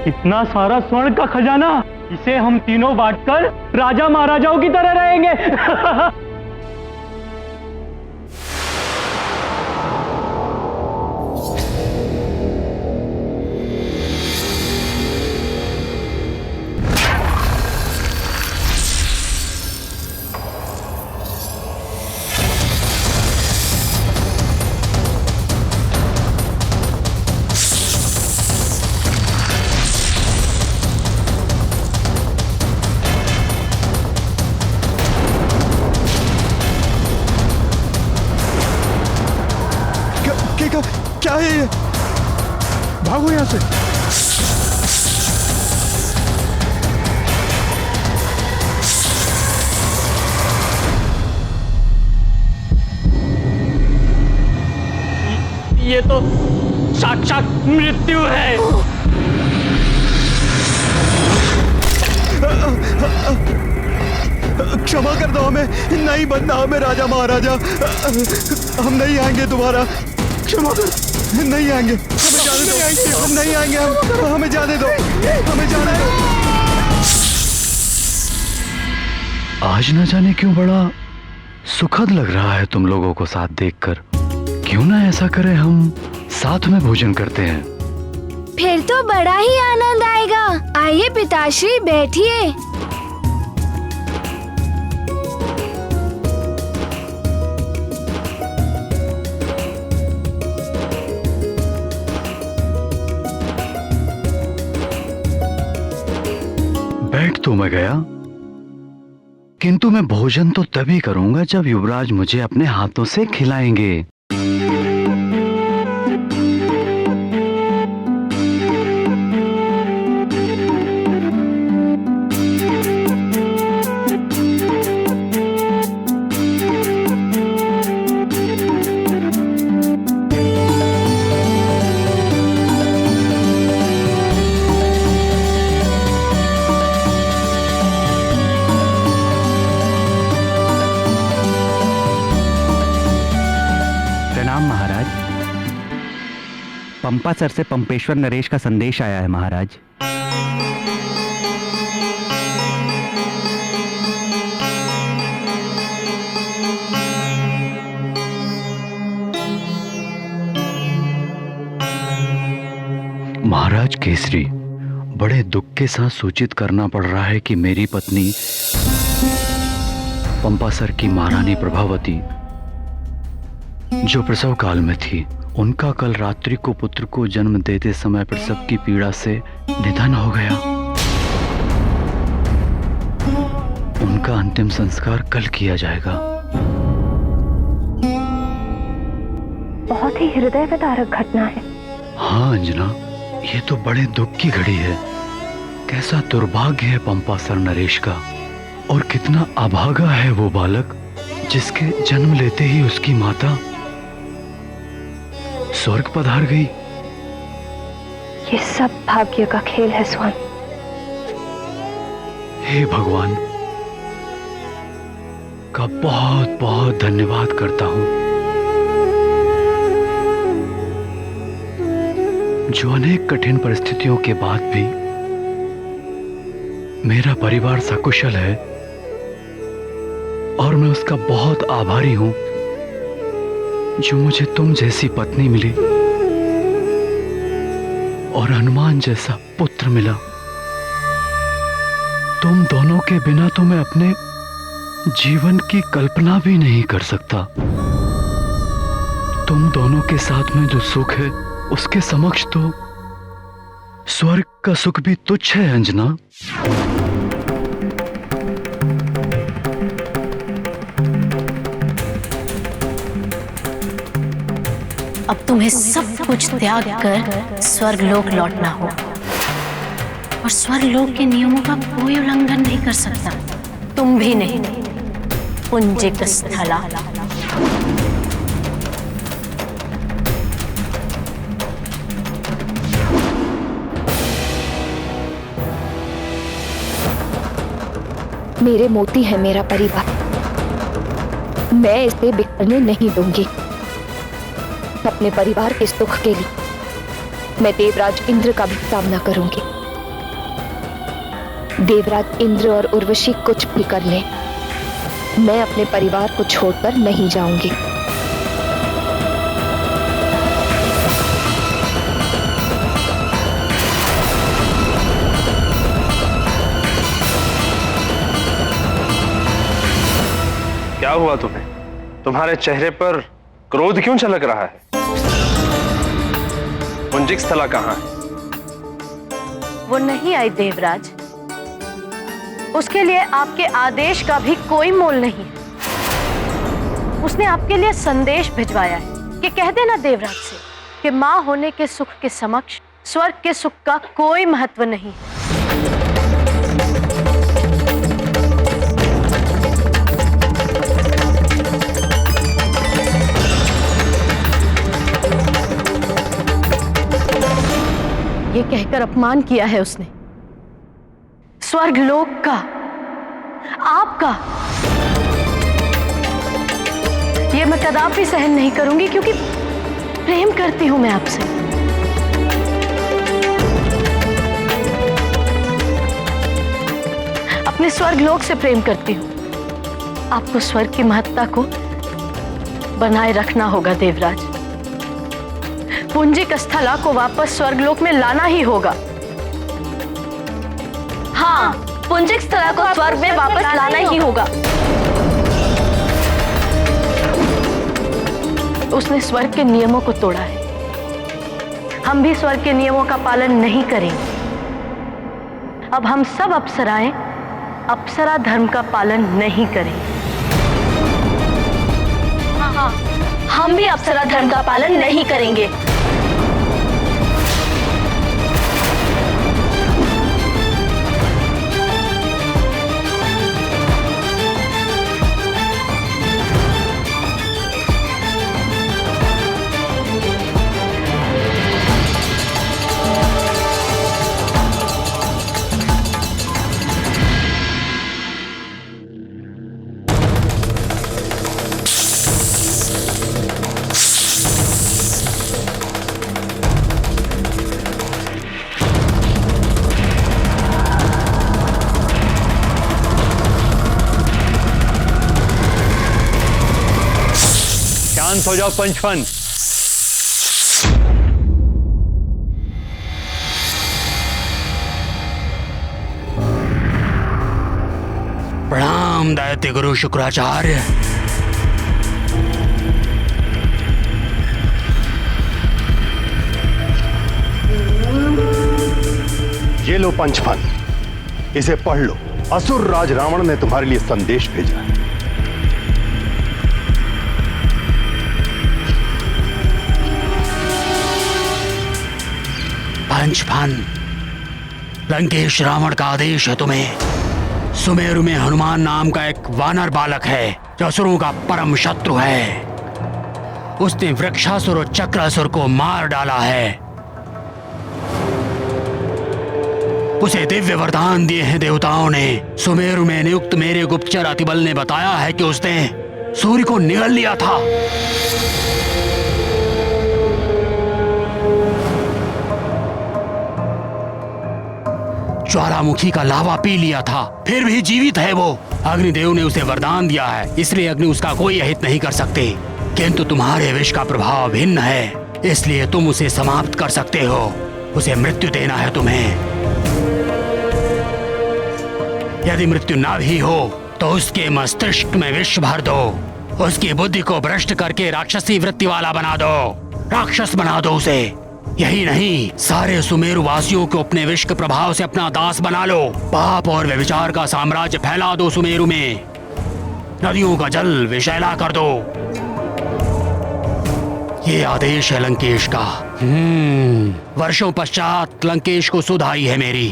इतना सारा स्वर्ण का खजाना, इसे हम तीनों बांटकर राजा महाराजाओं की तरह रहेंगे। क्या है ये? भागो यहां से। ये तो साक्षात मृत्यु है। क्षमा कर दो हमें, नहीं बनना हमें राजा महाराजा। हम नहीं आएंगे दोबारा, क्षमा कर, नहीं आएंगे, हमें जाने दो, हम नहीं आएंगे, हमें जाने दो, हमें जाने दो। आज न जाने क्यों बड़ा सुखद लग रहा है तुम लोगों को साथ देखकर। क्यों ना ऐसा करें, हम साथ में भोजन करते हैं। फिर तो बड़ा ही आनंद आएगा। आइए पिताश्री, बैठिए। बैठ तो मैं गया, किंतु मैं भोजन तो तभी करूंगा जब युवराज मुझे अपने हाथों से खिलाएंगे। महाराज, पंपा सर से पंपेश्वर नरेश का संदेश आया है महाराज। महाराज केसरी, बड़े दुख के साथ सूचित करना पड़ रहा है कि मेरी पत्नी पंपा सर की महारानी प्रभावती, जो प्रसव काल में थी, उनका कल रात्रि को पुत्र को जन्म देते समय प्रसव की पीड़ा से निधन हो गया। उनका अंतिम संस्कार कल किया जाएगा। बहुत ही हृदय विदारक घटना है। हाँ अंजना, ये तो बड़े दुख की घड़ी है। कैसा दुर्भाग्य है पंपा सर नरेश का, और कितना अभागा है वो बालक जिसके जन्म लेते ही उसकी माता स्वर्ग पधार गई। ये सब भाग्य का खेल है स्वामी। हे भगवान का बहुत बहुत धन्यवाद करता हूं, जो अनेक कठिन परिस्थितियों के बाद भी मेरा परिवार सकुशल है, और मैं उसका बहुत आभारी हूं जो मुझे तुम जैसी पत्नी मिली और हनुमान जैसा पुत्र मिला। तुम दोनों के बिना तो मैं अपने जीवन की कल्पना भी नहीं कर सकता। तुम दोनों के साथ में जो सुख है, उसके समक्ष तो स्वर्ग का सुख भी तुच्छ है अंजना। अब तुम्हें सब कुछ त्याग कर स्वर्गलोक लौटना हो, और स्वर्गलोक के नियमों का कोई उल्लंघन नहीं कर सकता। तुम भी नहीं, पुंजिक स्थला। मेरे मोती है मेरा परिवार, मैं इसे बिखरने नहीं दूंगी। अपने परिवार के सुख के लिए मैं देवराज इंद्र का भी सामना करूंगी। देवराज इंद्र और उर्वशी कुछ भी कर ले, मैं अपने परिवार को छोड़कर नहीं जाऊंगी। क्या हुआ तुम्हें? तुम्हारे चेहरे पर क्रोध क्यों झलक रहा है? पुंजिक स्थला कहाँ है? वो नहीं आई देवराज। उसके लिए आपके आदेश का भी कोई मोल नहीं है। उसने आपके लिए संदेश भिजवाया है कि कह देना देवराज से कि मां होने के सुख के समक्ष स्वर्ग के सुख का कोई महत्व नहीं है। ये कहकर अपमान किया है उसने, स्वर्ग लोक का, आपका। ये मैं कदापि सहन नहीं करूंगी, क्योंकि प्रेम करती हूं मैं आपसे। अपने स्वर्ग लोक से प्रेम करती हूं। आपको स्वर्ग की महत्ता को बनाए रखना होगा देवराज। पुंजिक स्थला को वापस स्वर्गलोक में लाना ही होगा। हाँ, पुंजिक स्थला को स्वर्ग में वापस लाना ही होगा। उसने स्वर्ग के नियमों को तोड़ा है। हम भी स्वर्ग के नियमों का पालन नहीं करेंगे। अब हम सब अप्सराएं अप्सरा धर्म का पालन नहीं करेंगे। हाँ, हम भी अप्सरा धर्म का पालन नहीं करेंगे। शांत हो जाओ पंचफन। प्रणाम दैत्य गुरु शुक्राचार्य। ये लो पंचफन, इसे पढ़ लो। असुर राज रावण ने तुम्हारे लिए संदेश भेजा है। पंचफन, लंकेश रावण का आदेश है तुम्हें। सुमेरु में हनुमान नाम का एक वानर बालक है जो असुरों का परम शत्रु है। उसने वृक्षासुर और चक्रासुर को मार डाला है। उसे दिव्य वरदान दिए हैं देवताओं ने। सुमेरु में नियुक्त मेरे गुप्तचर अतिबल ने बताया है कि उसने सूर्य को निगल लिया था। ज्वालामुखी का लावा पी लिया था, फिर भी जीवित है वो। अग्निदेव ने उसे वरदान दिया है, इसलिए अग्नि उसका कोई अहित नहीं कर सकते। किंतु तुम्हारे विष का प्रभाव भिन्न है, इसलिए तुम उसे समाप्त कर सकते हो। उसे मृत्यु देना है तुम्हें। यदि मृत्यु ना भी हो तो उसके मस्तिष्क में विष भर दो। उसकी बुद्धि को भ्रष्ट करके राक्षसी वृत्ति वाला बना दो, राक्षस बना दो उसे। यही नहीं, सारे सुमेरु वासियों को अपने विष के प्रभाव से अपना दास बना लो। पाप और व्यभिचार का साम्राज्य फैला दो सुमेरु में। नदियों का जल विषैला कर दो। ये आदेश है लंकेश का। वर्षों पश्चात लंकेश को सुध आई है मेरी।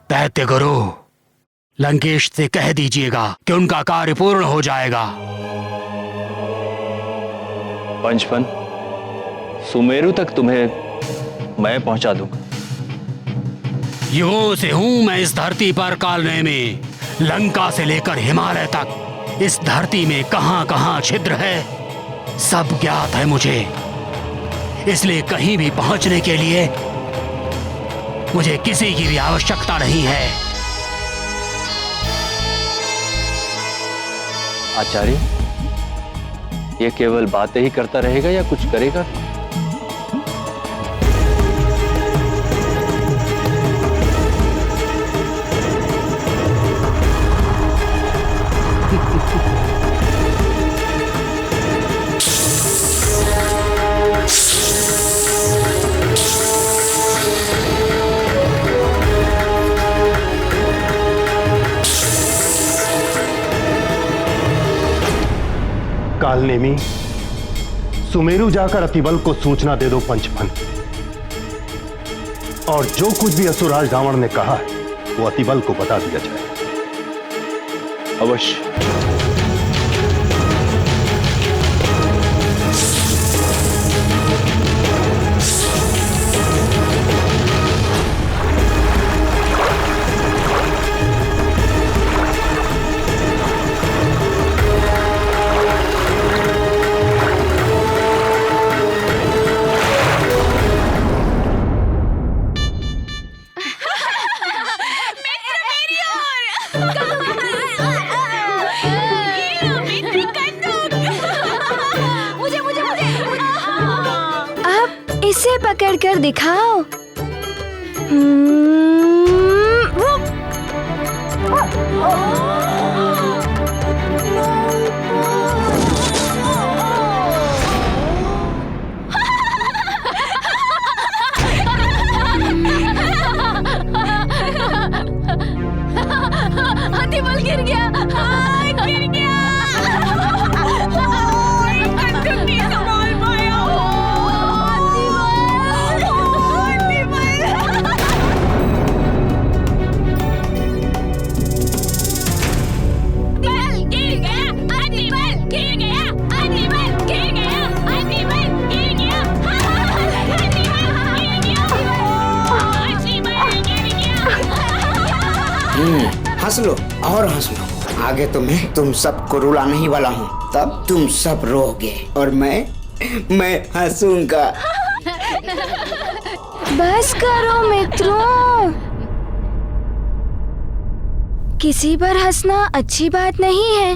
दैत्य गुरु, लंकेश से कह दीजिएगा कि उनका कार्य पूर्ण हो जाएगा। पंचफन, सुमेरु तक तुम्हें मैं पहुंचा दूंगा। युगों से हूं मैं इस धरती पर कालने में। लंका से लेकर हिमालय तक इस धरती में कहां कहां छिद्र है सब ज्ञात है मुझे। इसलिए कहीं भी पहुंचने के लिए मुझे किसी की भी आवश्यकता नहीं है। आचार्य, ये केवल बातें ही करता रहेगा या कुछ करेगा? कालनेमी, सुमेरु जाकर अतिबल को सूचना दे दो पंचफन, और जो कुछ भी असुरराज रावण ने कहा है वो अतिबल को बता दिया जाए। अवश्य। इसे पकड़कर दिखाओ। अतिबल गिर गया, गिर गया। हंस लो और हंस लो। आगे तो मैं तुम सबको रुलाने ही वाला हूँ, तब तुम सब रोओगे और मैं हंसूंगा। बस करो मित्रों, किसी पर हंसना अच्छी बात नहीं है।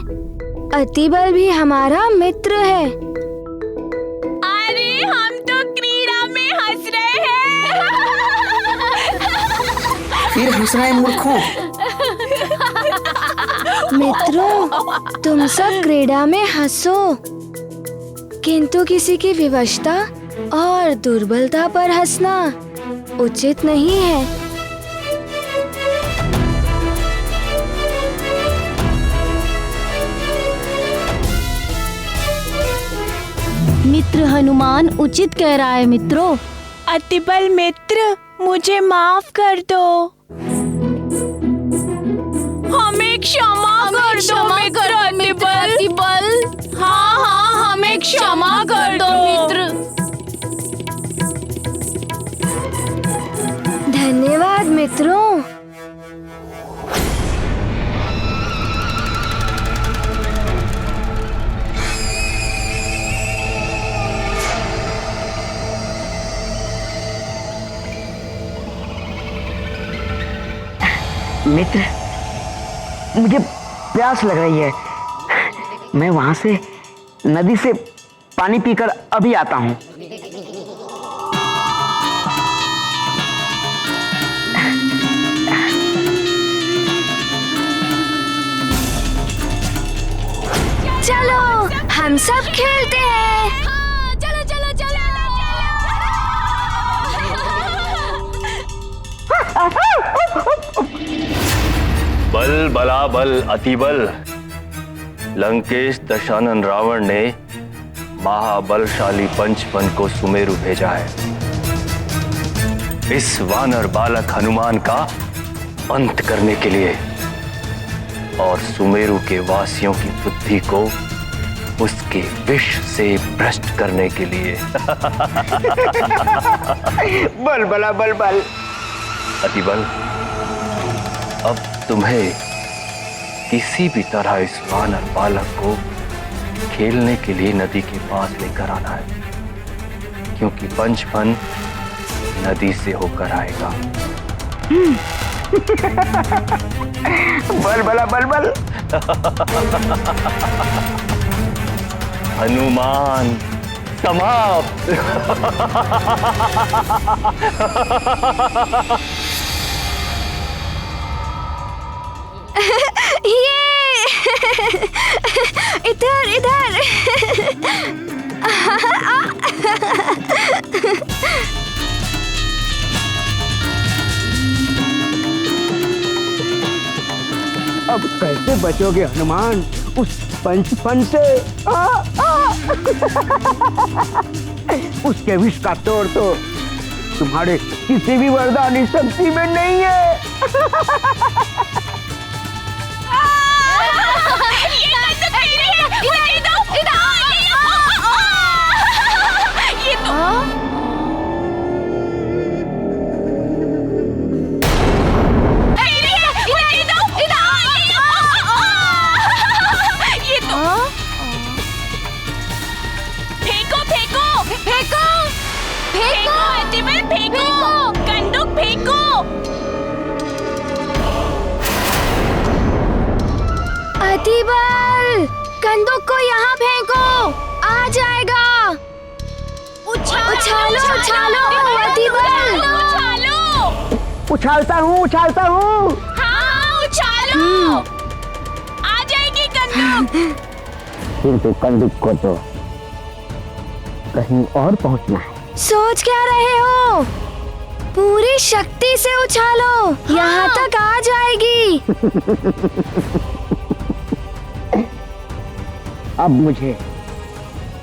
अतिबल भी हमारा मित्र है। अरे हम तो क्रीड़ा में हंस रहे हैं। फिर हंस रहे मूर्खों। मित्रों, तुम सब क्रीड़ा में हंसो, किंतु किसी की विवशता और दुर्बलता पर हंसना उचित नहीं है। मित्र हनुमान उचित कह रहा है मित्रों। अतिबल मित्र, मुझे माफ कर दो। हमें क्षमा कर दो मित्र अतिबल। हाँ, हमें क्षमा कर दो मित्र। धन्यवाद मित्रों। मित्र, मुझे प्यास लग रही है। मैं वहां से नदी से पानी पीकर अभी आता हूँ। चलो हम सब खेलते हैं। चलो चलो चलो बल बला बल अतिबल। लंकेश दशानन रावण ने महाबलशाली पंचफन को सुमेरु भेजा है इस वानर बालक हनुमान का अंत करने के लिए और सुमेरु के वासियों की बुद्धि को उसके विष से भ्रष्ट करने के लिए। बल बला बल बल। अतिबल, अब तुम्हें किसी भी तरह इस वानर बालक को खेलने के लिए नदी के पास लेकर आना है, क्योंकि पंचफन नदी से होकर आएगा। बल बला बल बल। हनुमान समाप्त। ये इधर इधर। अब कैसे बचोगे हनुमान उस पंचफन से? उसके विष का तोड़ तो तुम्हारे किसी भी वरदानी शक्ति में नहीं है। अतिबल, कंदूक को यहाँ फेंको, आ जाएगा। उछालो उछालो अतिबल। उछालता हूँ। हाँ, उछालो। आ जाएगी कंदूक। किंतु कंदूक को तो कहीं और पहुँचना है। सोच क्या रहे हो? पूरी शक्ति से उछालो, यहाँ तक आ जाएगी। अब मुझे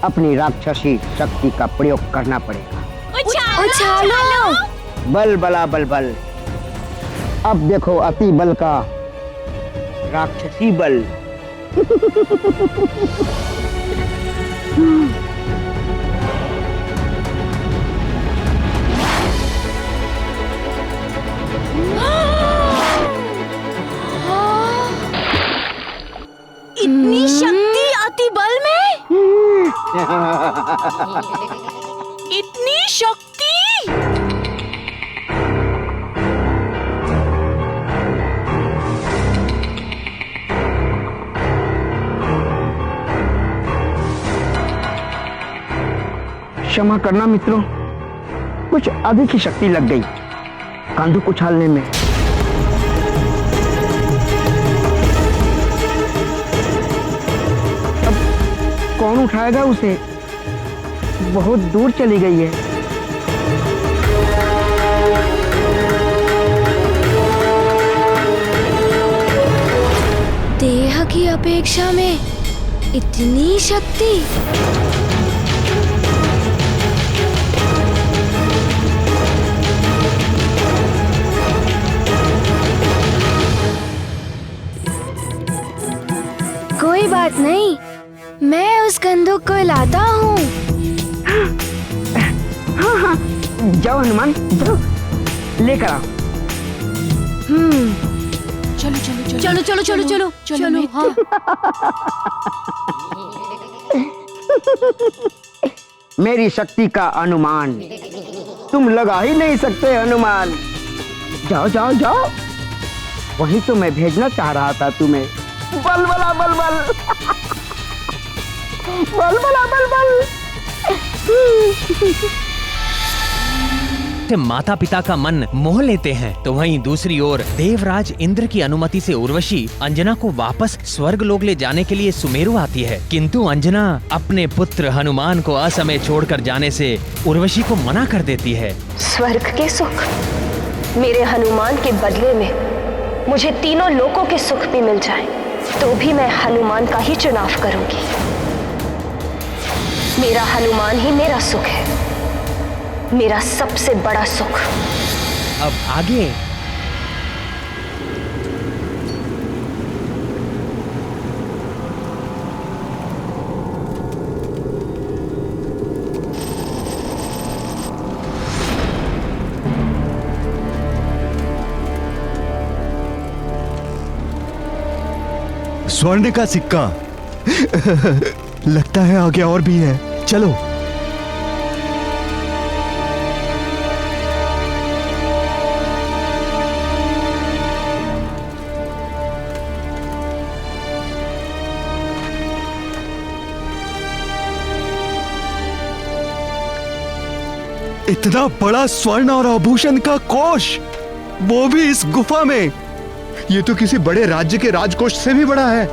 अपनी राक्षसी शक्ति का प्रयोग करना पड़ेगा। उछालो। बल बला बल बल। अब देखो अति बल का राक्षसी बल। इतनी शक्ति अति बल में? इतनी शक्ति? क्षमा करना मित्रों, कुछ अधिक ही शक्ति लग गई कंदूक उछालने में। अब कौन उठाएगा उसे? बहुत दूर चली गई है। देह की अपेक्षा में इतनी शक्ति? कोई बात नहीं, मैं उस कंदूक को लाता हूँ। हाँ, जाओ हनुमान, जाओ लेकर आओ। चलो। हाँ। मेरी शक्ति का अनुमान तुम लगा ही नहीं सकते हनुमान। जाओ जाओ जाओ, वही तो मैं भेजना चाह रहा था तुम्हें। बल बला बल बल। बल बला बल बल। माता पिता का मन मोह लेते हैं, तो वहीं दूसरी ओर देवराज इंद्र की अनुमति से उर्वशी अंजना को वापस स्वर्ग लोक ले जाने के लिए सुमेरु आती है। किंतु अंजना अपने पुत्र हनुमान को असमय छोड़कर जाने से उर्वशी को मना कर देती है। स्वर्ग के सुख, मेरे हनुमान के बदले में मुझे तीनों लोकों के सुख भी मिल जाए तो भी मैं हनुमान का ही चुनाव करूंगी। मेरा हनुमान ही मेरा सुख है, मेरा सबसे बड़ा सुख। अब आगे स्वर्ण का सिक्का। लगता है आगे और भी है, चलो। इतना बड़ा स्वर्ण और आभूषण का कोष, वो भी इस गुफा में। ये तो किसी बड़े राज्य के राजकोष से भी बड़ा है।